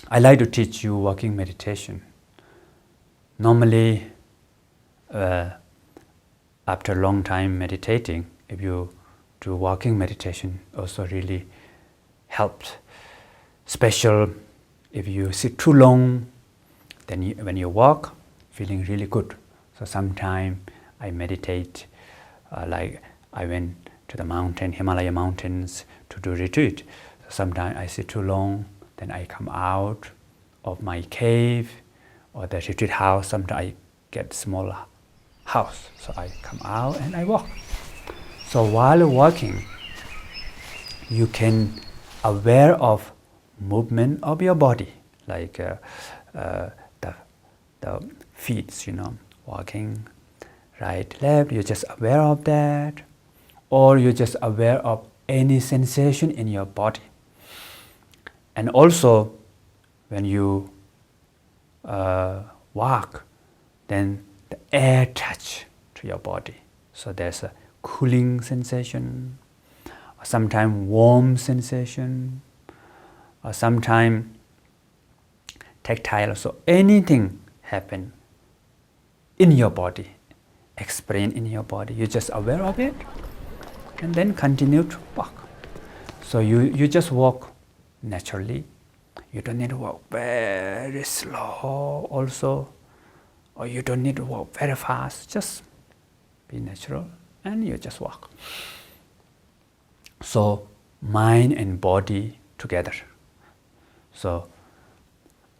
I like to teach you walking meditation. Normally, after a long time meditating, if you do walking meditation, also really helps. Special if you sit too long, then when you walk, feeling really good. So sometimes I meditate, like I went to the mountain, Himalaya mountains, to do retreat. So sometimes I sit too long, then I come out of my cave or the retreat house. Sometimes I get small house, so I come out and I walk. So while walking, you can aware of movement of your body, like the feet, walking right, left. You're just aware of that, or you're just aware of any sensation in your body. And also, when you walk, then the air touch to your body. So there's a cooling sensation, or sometimes warm sensation, or sometimes tactile. So anything happen in your body, explain in your body. You're just aware of it, and then continue to walk. So you just walk naturally. You don't need to walk very slow also, or you don't need to walk very fast. Just be natural, and you just walk. So mind and body together. So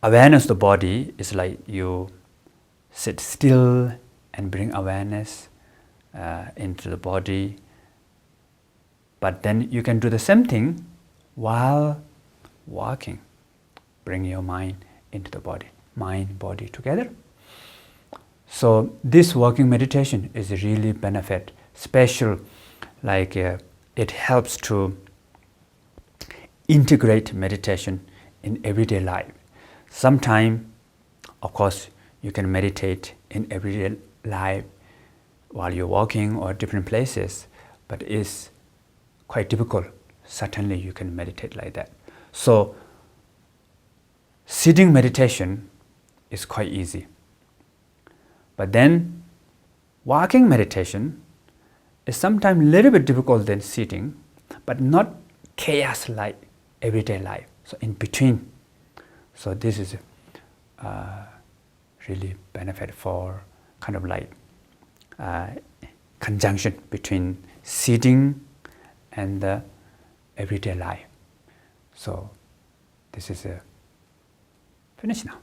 awareness of the body is like you sit still and bring awareness into the body. But then you can do the same thing while walking. Bring your mind into the body. Mind, body together. So this walking meditation is really benefit, special, like it helps to integrate meditation in everyday life. Sometimes, of course, you can meditate in everyday life while you're walking or different places, but it's quite difficult. Certainly you can meditate like that. So sitting meditation is quite easy. But then walking meditation is sometimes a little bit difficult than sitting, but not chaos like everyday life. So in between. So this is really benefit for kind of like conjunction between sitting and the everyday life. So this is finished now.